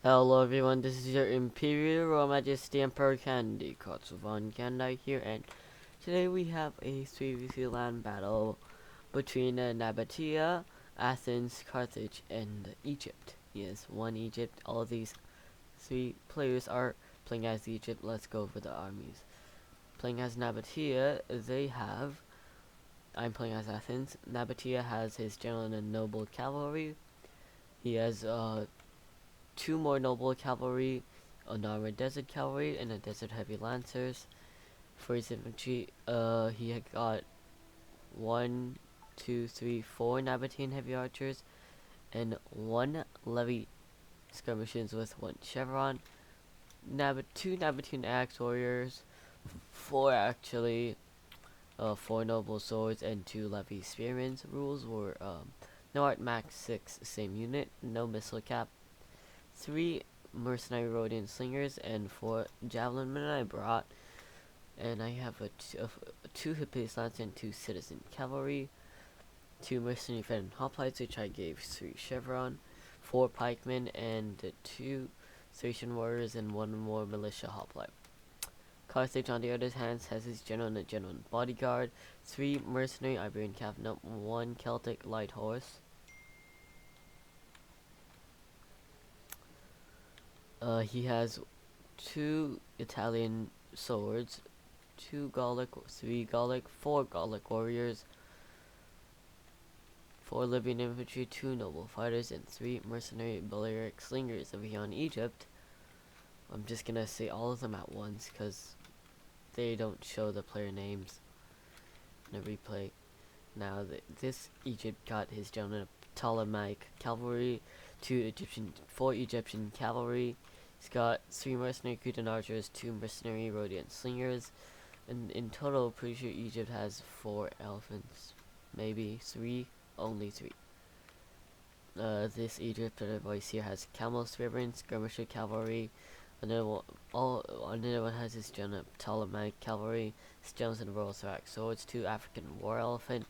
Hello everyone, this is your Imperial Royal Majesty Emperor Candy Kotsuvan Kandai here, and today we have a 3v3 land battle between Nabataea, Athens, Carthage, and Egypt. Yes, one Egypt. All of these three players are playing as Egypt. Let's go over the armies. Playing as Nabataea, I'm playing as Athens. Nabataea has his general and noble cavalry. He has two more noble cavalry, an armored desert cavalry, and a desert heavy lancers. For his infantry, he had got one, two, three, four Nabatean heavy archers, and one levy skirmishers with one chevron. Two Nabatean axe warriors, four actually, four noble swords, and two levy spearmen. Rules were no art max 6 same unit, no missile cap, 3 mercenary Rhodian slingers, and 4 javelin men I brought. And I have two Hippias lance and 2 citizen cavalry, 2 mercenary veteran hoplites, which I gave 3 chevron, 4 pikemen, and 2 Thracian warriors, and 1 more militia hoplite. Carthage, on the other hand, has his general and a general bodyguard, 3 mercenary Iberian cavalry, 1 Celtic light horse. He has 2 Italian swords, 2 Gallic, 3 Gallic, 4 Gallic warriors, 4 Libyan infantry, 2 noble fighters, and 3 mercenary Balearic slingers. Over here on Egypt, I'm just gonna say all of them at once because they don't show the player names in a replay. Now, this Egypt got his general Ptolemaic cavalry, 4 Egyptian cavalry. He's got 3 mercenary Cretan archers, 2 mercenary Rhodian slingers, and in total, pretty sure Egypt has 4 elephants, maybe 3, only 3. This Egypt that voice here has camel spearmen, skirmisher cavalry. Another one has his general Ptolemaic cavalry, stones and royal thorax swords, 2 African war elephant,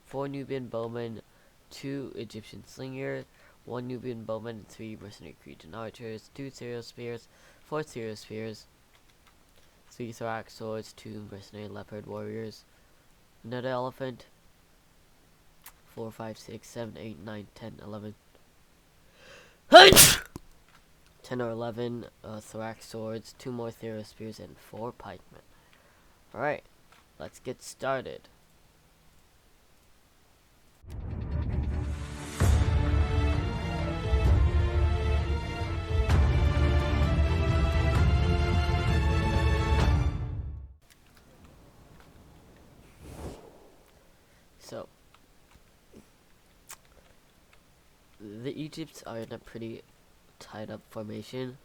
4 Nubian bowmen, 2 Egyptian slinger, 1 Nubian bowman, and 3 mercenary Cretan archers, 2 serial spears, 4 serial spears, 3 thorax swords, 2 mercenary leopard warriors, another elephant, 4, 5, 6, 7, 8, 9, 10, 11. 10 or 11 thorax swords, 2 more serial spears, and 4 pikemen. Alright, let's get started. So, the Egypts are in a pretty tied up formation.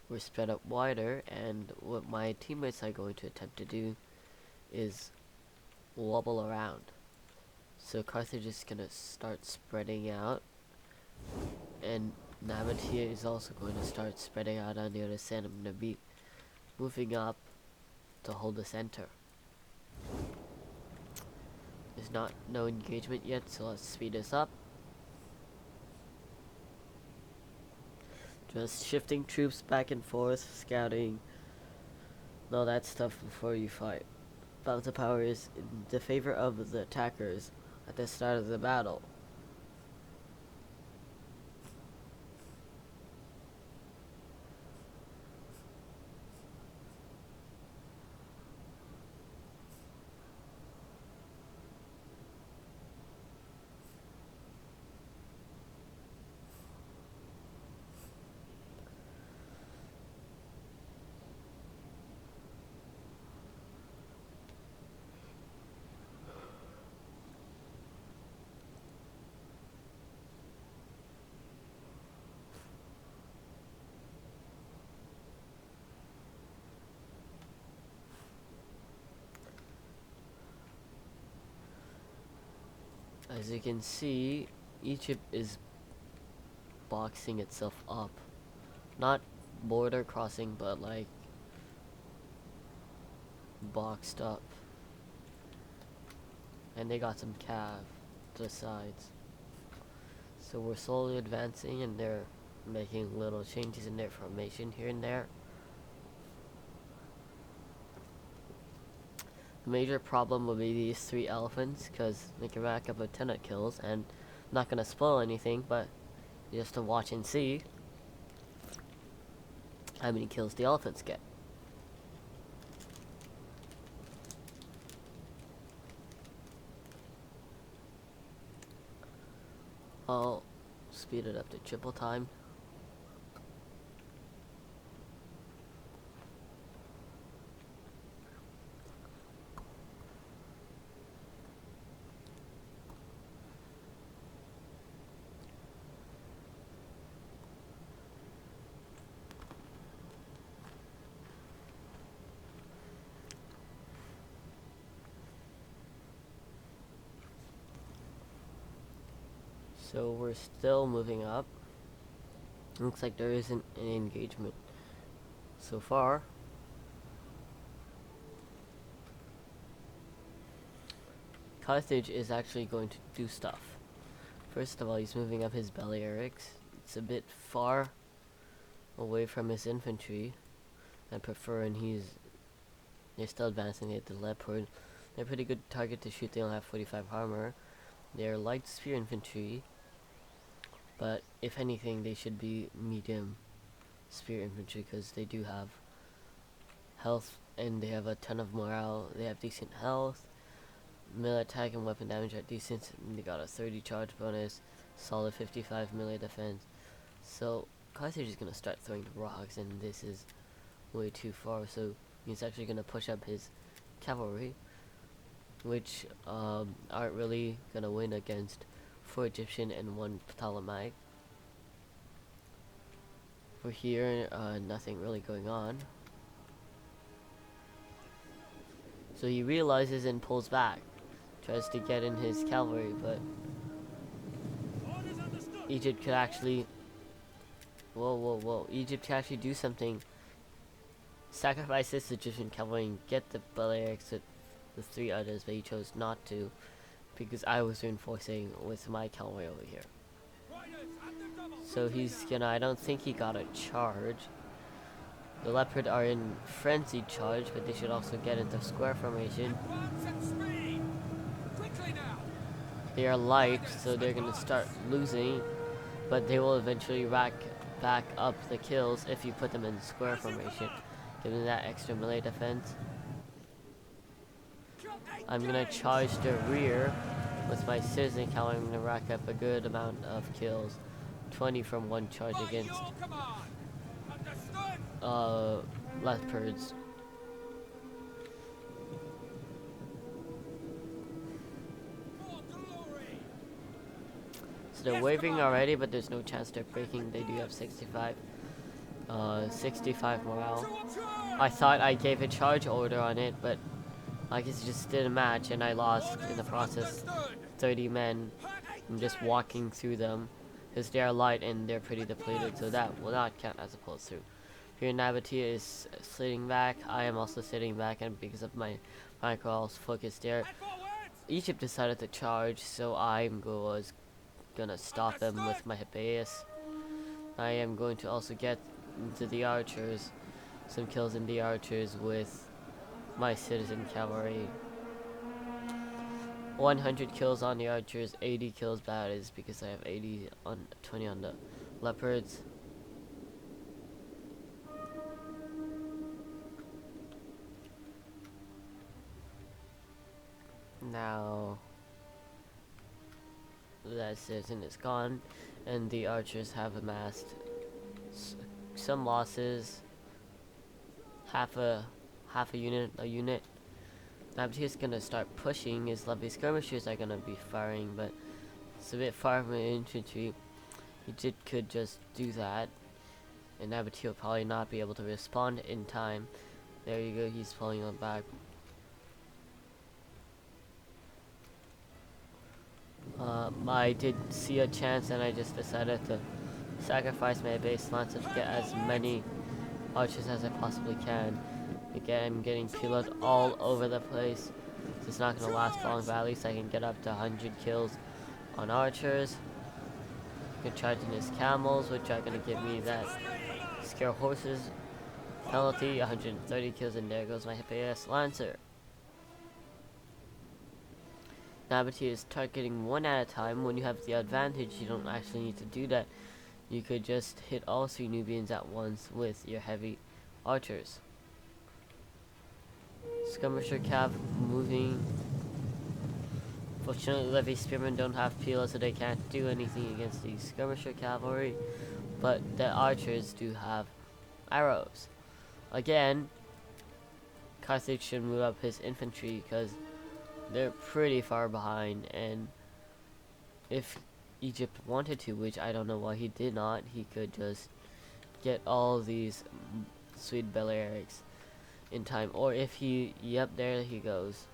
We're spread up wider, and what my teammates are going to attempt to do is wobble around. So Carthage is gonna start spreading out, and Nabataea is also going to start spreading out on the other side. I'm gonna be moving up to hold the center. There's no engagement yet, so let's speed this up. Just shifting troops back and forth, scouting, and all that stuff before you fight. Balance of power is in the favor of the attackers at the start of the battle. As you can see, Egypt is boxing itself up. Not border crossing, but like boxed up. And they got some cav to the sides. So we're slowly advancing, and they're making little changes in their formation here and there. The major problem will be these 3 elephants, because they can rack up a ton of kills, and I'm not gonna spoil anything, but just to watch and see how many kills the elephants get. I'll speed it up to triple time. So we're still moving up. Looks like there isn't any engagement so far. Carthage is actually going to do stuff. First of all, he's moving up his Balearics. It's a bit far away from his infantry. I prefer, and they're still advancing at the leopard. They're a pretty good target to shoot. They only have 45 armor. They're light spear infantry, but if anything, they should be medium spear infantry because they do have health and they have a ton of morale. They have decent health, melee attack and weapon damage are decent. And they got a 30 charge bonus, solid 55 melee defense. So Carthage is gonna start throwing the rocks, and this is way too far. So he's actually gonna push up his cavalry, which aren't really gonna win against 4 Egyptian and 1 Ptolemaic. For here, nothing really going on. So he realizes and pulls back, tries to get in his cavalry, but Egypt could actually, Egypt could actually do something. Sacrifice this Egyptian cavalry and get the Balearics with the 3 others, but he chose not to because I was reinforcing with my cavalry over here. So he's gonna, I don't think he got a charge. The leopard are in frenzied charge, but they should also get into square formation. They are light, so they're gonna start losing, but they will eventually rack back up the kills if you put them in square formation, giving that extra melee defense. I'm gonna charge the rear with my citizen cavalry. I'm gonna rack up a good amount of kills, 20 from 1 charge against leopards. So they're wavering already, but there's no chance they're breaking. They do have 65 morale. I thought I gave a charge order on it, but I guess it just didn't match, and I lost in the process 30 men. I'm just walking through them because they are light and they're pretty depleted, so that will not count as a pull through. Here Nabataea is sitting back. I am also sitting back, and because of my micro's focus there, Egypt decided to charge, so I was gonna stop them with my Hippeus. I am going to also get into the archers, some kills in the archers with my citizen cavalry. 100 kills on the archers, 80 kills, that is because I have 20 on the leopards. Now that citizen is gone, and the archers have amassed some losses. Half a unit. Nabataea's gonna start pushing. His lovely skirmishers are gonna be firing, but it's a bit far from the infantry. Egypt could just do that, and Nabataea will probably not be able to respond in time. There you go, he's pulling them back. I did see a chance, and I just decided to sacrifice my base lancer to get as many archers as I possibly can. Again, I'm getting pilled all over the place. It's not going to last long, but at least I can get up to 100 kills on archers. can charge in his camels, which are going to give me that scare horses penalty, 130 kills, and there goes my Hippias Lancer. Nabataea is targeting one at a time. When you have the advantage, you don't actually need to do that. You could just hit all 3 Nubians at once with your heavy archers. Skirmisher Cav moving. Fortunately, Levy Spearmen don't have Pila, so they can't do anything against the Skirmisher Cavalry, but the archers do have arrows. Again, Carthage should move up his infantry because they're pretty far behind, and if Egypt wanted to, which I don't know why he did not, he could just get all these sweet Balearics in time. Or if he, yep, there he goes.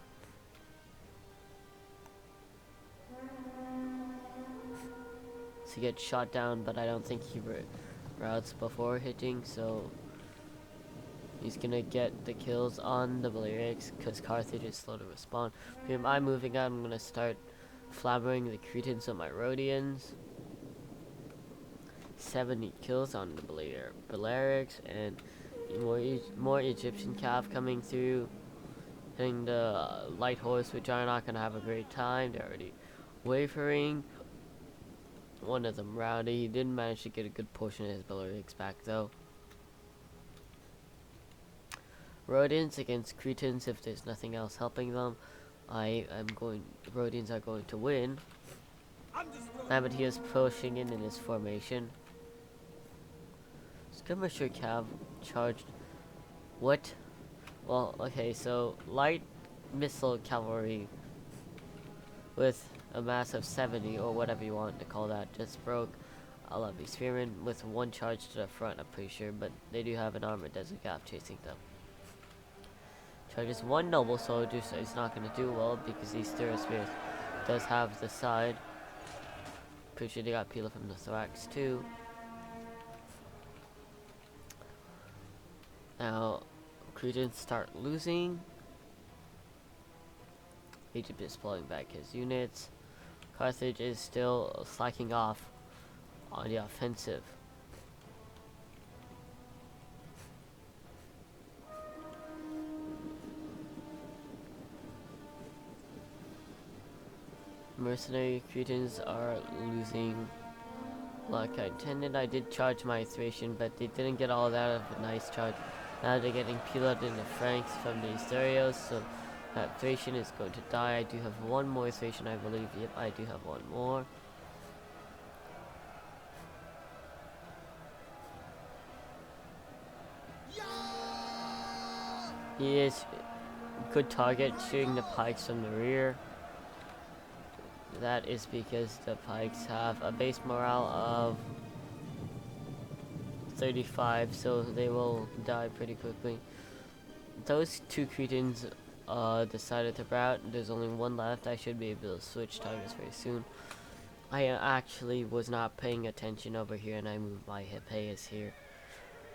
So he gets shot down, but I don't think he routes before hitting, so he's gonna get the kills on the Balearics because Carthage is slow to respond. Here I'm moving out, I'm gonna start flammering the Cretans with my Rhodians. 70 kills on the Balearics, and more Egyptian cav coming through, hitting the light horse, which are not gonna have a great time. They're already wavering. One of them rowdy. He did manage to get a good portion of his Balearics back though. Rhodians against Cretans, if there's nothing else helping them, Rhodians are going to win. Nabataea is pushing in his formation. Skirmisher Cav charged. What? Well, okay, so light missile cavalry with a mass of 70 or whatever you want to call that just broke a Levy Spearmen with one charge to the front, I'm pretty sure, but they do have an armored desert cav chasing them. Charges one noble soldier, so he's not going to do well because these Thera Spears does have the side. Pretty sure they got Pila from the thorax too. Now, Cretans start losing. Egypt is pulling back his units. Carthage is still slacking off on the offensive. Mercenary Cretans are losing. Like I intended, I did charge my Thracian, but they didn't get all that of a nice charge. Now they're getting peeled in the Franks from the Asterios, so that Thracian is going to die. I do have one more Thracian, I believe. Yep, I do have one more. He is good target, shooting the pikes from the rear. That is because the pikes have a base morale of 35, so they will die pretty quickly. Those 2 Cretans decided to rout. There's only one left. I should be able to switch targets very soon. I actually was not paying attention over here, and I moved my Hippias here,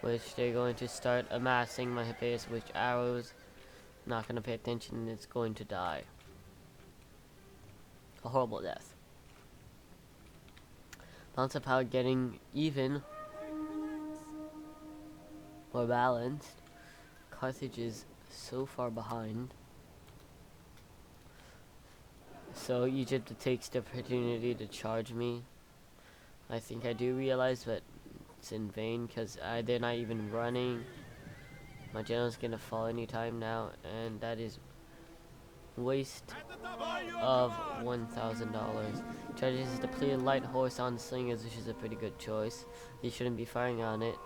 which they're going to start amassing my Hippias, which arrows. Not going to pay attention, and it's going to die. A horrible death. Balance of power getting even or balanced. Carthage is so far behind. So Egypt takes the opportunity to charge me. I think I do realize, but it's in vain because they're not even running. My general's gonna fall anytime now, and that is waste of $1,000. Charges his depleted light horse on slingers, which is a pretty good choice. He shouldn't be firing on it.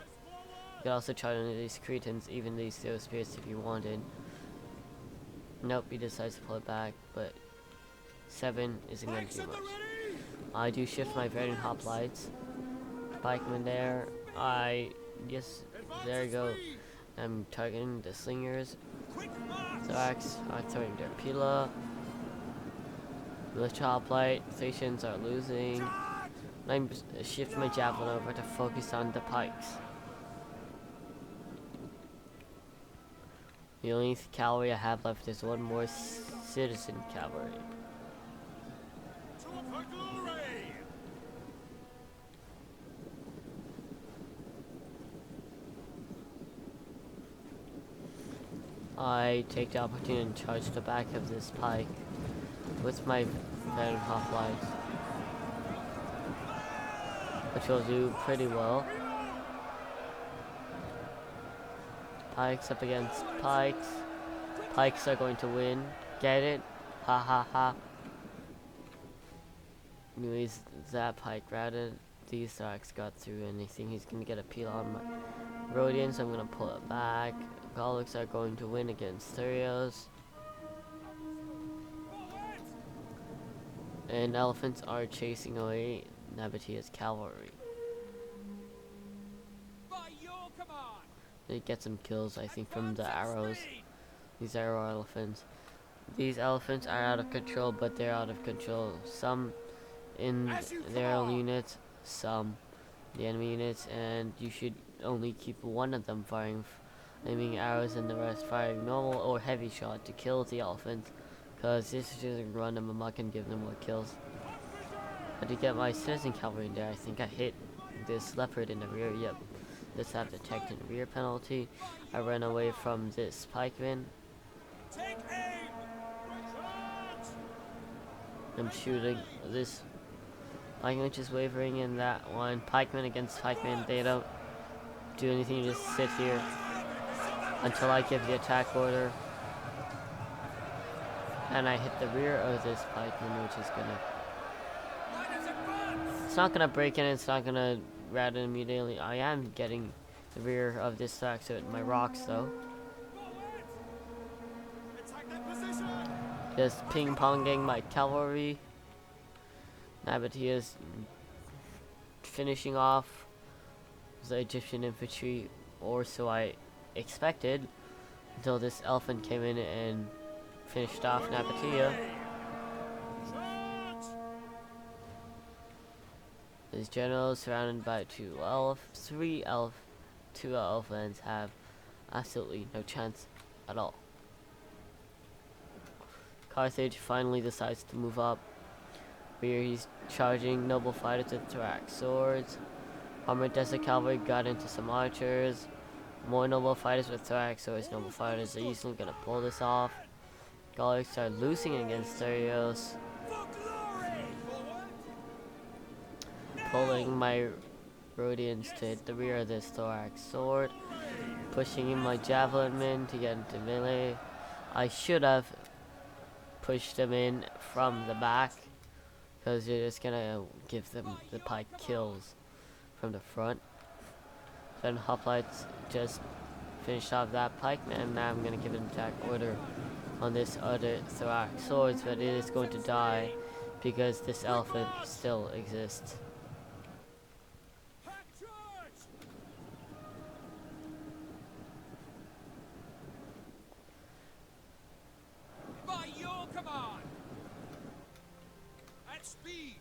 You could also charge on these Cretans, even these Thera Spears if you wanted. Nope, he decides to pull it back, but 7 isn't going to do much. I do shift my Verdant Hoplites. Pikemen there. Yes, there we go. I'm targeting the slingers. Thorax are throwing their Pila. Militia Hoplite. Thracians are losing. I'm shift my javelin over to focus on the pikes. The only cavalry I have left is one more citizen cavalry. I take the opportunity and charge the back of this pike with my veteran hoplites, which will do pretty well. Pikes up against pikes. Pikes are going to win. Get it? Ha ha ha. Anyways, that pike routed. These thorax got through and I think he's gonna get a peel on my Rhodian, so I'm gonna pull it back. Gallics are going to win against Therios. And elephants are chasing away Nabataea's cavalry. They get some kills, I think, from the arrows. These arrow elephants. These elephants are out of control, but they're out of control. Some in their own units, some the enemy units, and you should only keep one of them firing aiming arrows and the rest firing normal or heavy shot to kill the elephants, because this is just run them amok and give them more kills. But to get my citizen cavalry in there, I think I hit this leopard in the rear. Yep, this have detected rear penalty. I ran away from this pikeman. I'm shooting this pikeman, just wavering in that one. Pikeman against pikeman, they don't do anything, just sit here until I give the attack order. And I hit the rear of this pikeman, which is gonna... It's not gonna break in, it's not gonna rat it immediately. I am getting the rear of this thorax with my rocks though. Just ping-ponging my cavalry. Nabataea's finishing off the Egyptian infantry, or so I expected, until this elephant came in and finished off Nabataea. His general is surrounded by two elephants have absolutely no chance at all. Carthage finally decides to move up. Here he's charging noble fighters with thorax swords. Armored desert cavalry got into some archers. More noble fighters with thorax swords. Noble fighters are easily gonna pull this off. Gallics are losing against Therios. Pulling my Rhodians to hit the rear of this thorax sword. Pushing in my javelin men to get into melee. I should have pushed them in from the back, because you're just gonna give them the pike kills from the front. Then hoplites just finished off that pikeman, and now I'm gonna give an attack order on this other thorax swords, but it is going to die because this elephant still exists.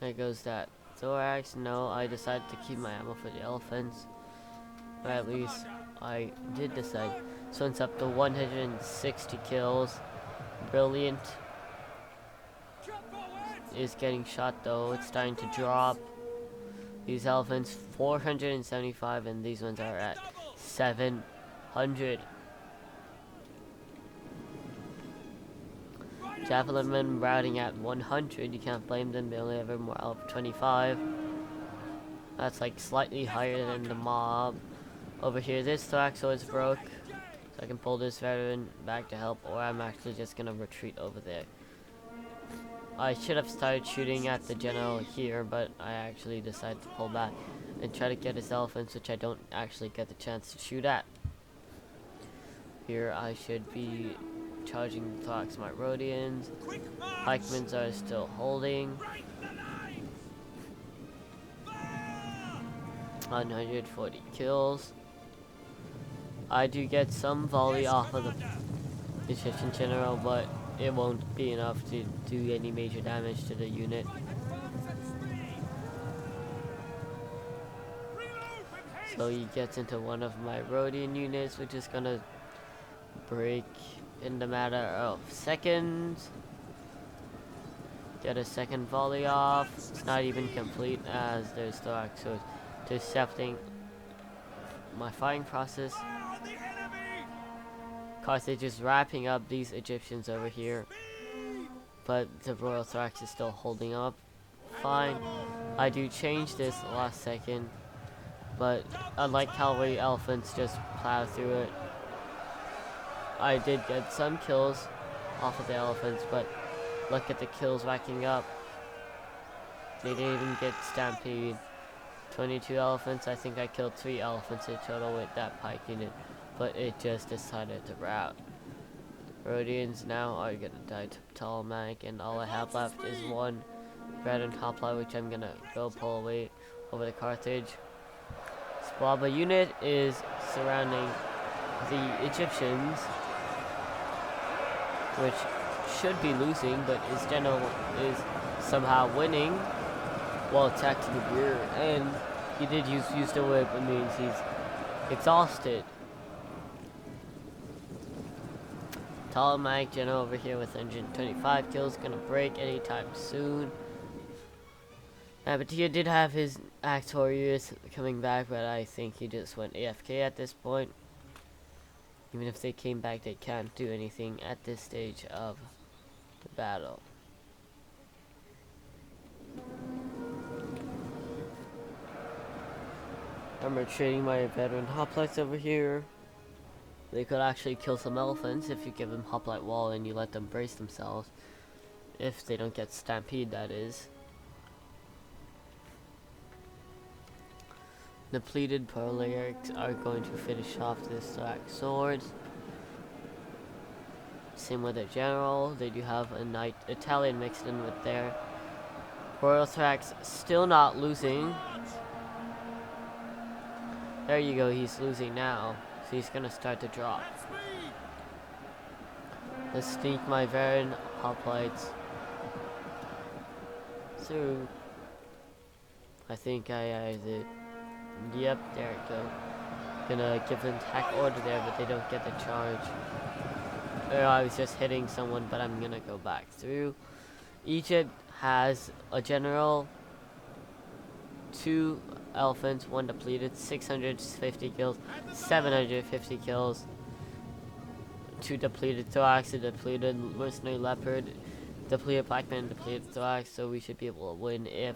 There goes that thorax. No, I decided to keep my ammo for the elephants. Or at least I did decide. So it's up to 160 kills. Brilliant. Is getting shot though. It's starting to drop. These elephants 475 and these ones are at 700. Javelin men routing at 100. You can't blame them. They only have a morale of 25. That's like slightly higher than the mob. Over here, this thorax sword's broke, so I can pull this veteran back to help, or I'm actually just gonna retreat over there. I should have started shooting at the general here, but I actually decided to pull back and try to get his elephants, which I don't actually get the chance to shoot at. Here I should be charging the thorax my Rhodians. Pikemans are still holding. 140 kills. I do get some volley off of the Egyptian general, but it won't be enough to do any major damage to the unit. So he gets into one of my Rhodian units, which is gonna break in the matter of seconds. Get a second volley off. It's not even complete as there's thorax swords intercepting my firing process. Carthage is wrapping up these Egyptians over here, but the Royal Thorax is still holding up fine. I do change this last second, but unlike cavalry, elephants just plow through it. I did get some kills off of the elephants, but look at the kills racking up. They didn't even get stampede. 22 elephants. I think I killed 3 elephants in total with that pike unit, but it just decided to rout. Rhodians now are gonna die to Ptolemaic, and all I have left is one veteran hoplite, which I'm gonna go pull away over to Carthage. Squabba unit is surrounding the Egyptians, which should be losing, but his general is somehow winning while attacking the rear, and he did use the whip. It means he's exhausted. Ptolemaic general over here with 125 kills, gonna break anytime soon. Nabataea did have his Axe Warriors coming back, but I think he just went AFK at this point. Even if they came back, they can't do anything at this stage of the battle. I'm retreating my veteran hoplites over here. They could actually kill some elephants if you give them hoplite wall and you let them brace themselves. If they don't get stampede, that is. The pleated Prolaics are going to finish off this Thorax swords. Same with their general. They do have a knight Italian mixed in with their Royal Thorax, still not losing. There you go, he's losing now. So he's gonna start to drop. Let's sneak my veteran hoplites through. I think I either. Yep, there it goes. Gonna give an attack order there, but they don't get the charge. I was just hitting someone, but I'm gonna go back through. Egypt has a general, 2 elephants, 1 depleted, 650 kills, 750 kills, 2 depleted thorax, a depleted mercenary leopard, depleted blackman, depleted thorax, so we should be able to win if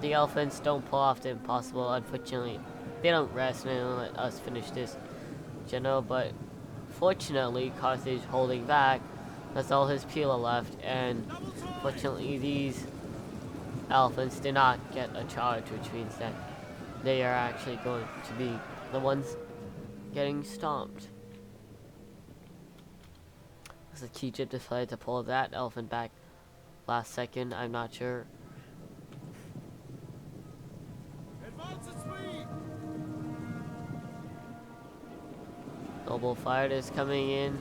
the elephants don't pull off the impossible. Unfortunately, they don't rest and they don't let us finish this general, but fortunately, Carthage holding back. That's all his Pila left, and fortunately, these elephants did not get a charge, which means that they are actually going to be the ones getting stomped. So Egypt decided to pull that elephant back last second, I'm not sure. Noble Fire is coming in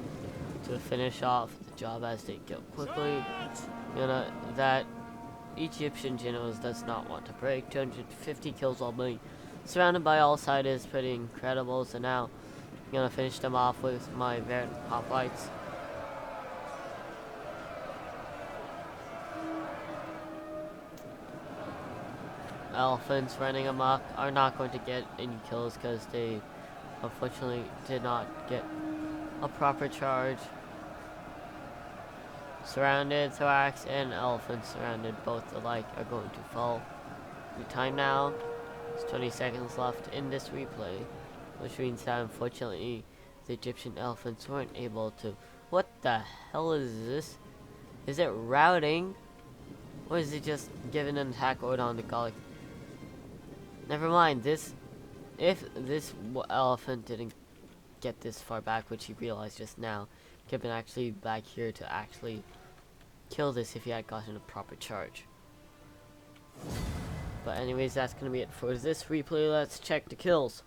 to finish off the job as they go quickly. That Egyptian generals does not want to break. 250 kills while being surrounded by all sides is pretty incredible. So now I'm gonna finish them off with my veteran hoplites. Elephants running amok are not going to get any kills because they unfortunately did not get a proper charge. Surrounded, thorax and elephants surrounded, both alike, are going to fall. The time now is 20 seconds left in this replay, which means that unfortunately the Egyptian elephants weren't able to. What the hell is this? Is it routing? Or is it just giving an attack order on the Gallic? Never mind, if this elephant didn't get this far back, which he realized just now, could have been actually back here to actually kill this if he had gotten a proper charge. But anyways, that's going to be it for this replay. Let's check the kills.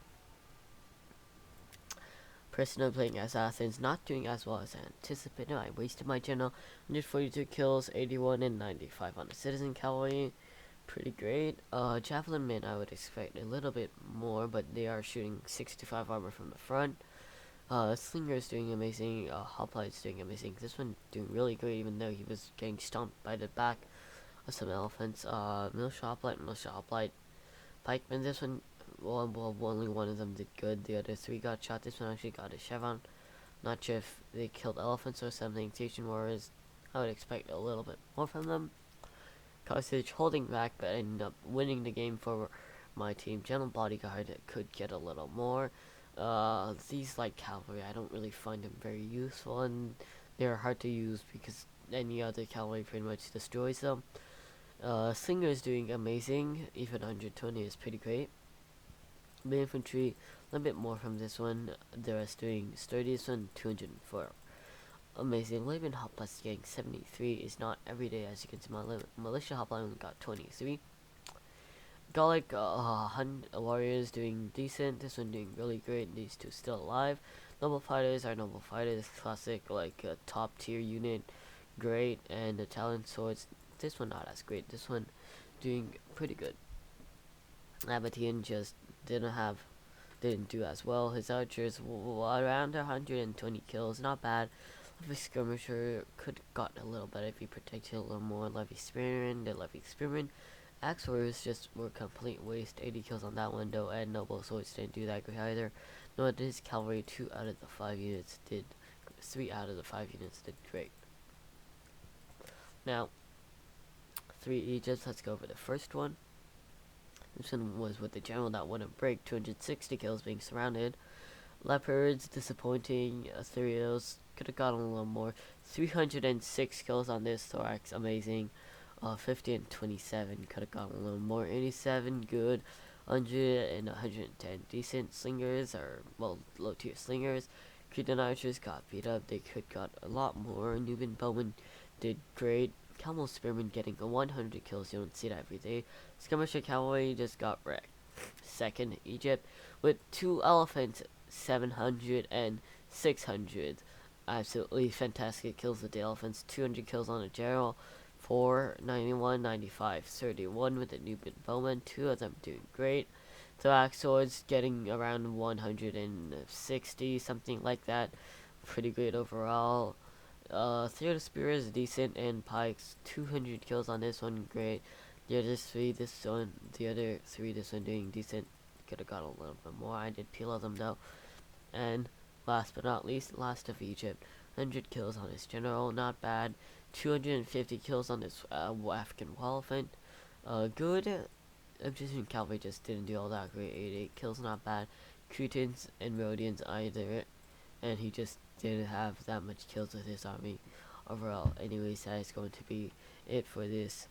Personally playing as Athens, not doing as well as I anticipated. I wasted my general, 142 kills, 81 and 95 on the citizen cavalry. Pretty great. Javelin men, I would expect a little bit more, but they are shooting 65 armor from the front. Slinger's doing amazing. Hoplite's doing amazing. This one doing really great, even though he was getting stomped by the back of some elephants. Militia Hoplite, Pikeman. This one, well, only one of them did good. The other 3 got shot. This one actually got a chevron. Not sure if they killed elephants or something. Station Warriors, I would expect a little bit more from them. Carthage holding back, but ended up winning the game for my team. General Bodyguard could get a little more. These like cavalry, I don't really find them very useful, and they're hard to use because any other cavalry pretty much destroys them. Slinger is doing amazing, even 120 is pretty great. The infantry, a little bit more from this one. The rest doing sturdy. This one 204. Amazing. Laban Hoplas getting 73 is not every day, as you can see. My militia hopline only got 23. Gallic warriors doing decent. This one doing really great. These two still alive. Noble fighters are noble fighters. Classic, like top tier unit. Great. And the talent swords. This one not as great. This one doing pretty good. Nabataean just didn't do as well. His archers around 120 kills, not bad. Levy skirmisher could got a little better if he protected a little more. Levy spearman, the Levy spearman. Axe warriors just were complete waste. 80 kills on that one though, and noble swords didn't do that great either. No, it is cavalry. 2 out of the 5 units did. 3 out of the 5 units did great. Now, 3 Egypts. Let's go over the first one. This one was with the general that wouldn't break. 260 kills being surrounded. Leopards, disappointing. Assyrios could have gotten a little more. 306 kills on this thorax, amazing. 50 and 27 could have gotten a little more. 87, good. 100 and 110, decent. Slingers are, well, low tier slingers. Cretan archers got beat up. They could got a lot more. Nubian bowmen did great. Camel spearmen getting 100 kills. You don't see that every day. Skirmisher cavalry just got wrecked. Second, Egypt with 2 elephants, 700 and 600. Absolutely fantastic kills with the elephants. 200 kills on the general. 4, 91, 95, 31 with the Nubian bowmen. 2 of them doing great. Thorax swords getting around 160, something like that. Pretty great overall. Theater Spear is decent, and Pikes 200 kills on this one, great. The other three, this one doing decent. Could have got a little bit more. I did peel them though. And last but not least, last of Egypt, 100 kills on his general, not bad. 250 kills on this African elephant. Good. Egyptian cavalry just didn't do all that great. 88 kills, not bad. Cretans and Rhodians either, and he just didn't have that much kills with his army overall. Anyways, that is going to be it for this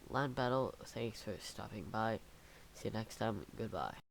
land battle. Thanks for stopping by. See you next time. Goodbye.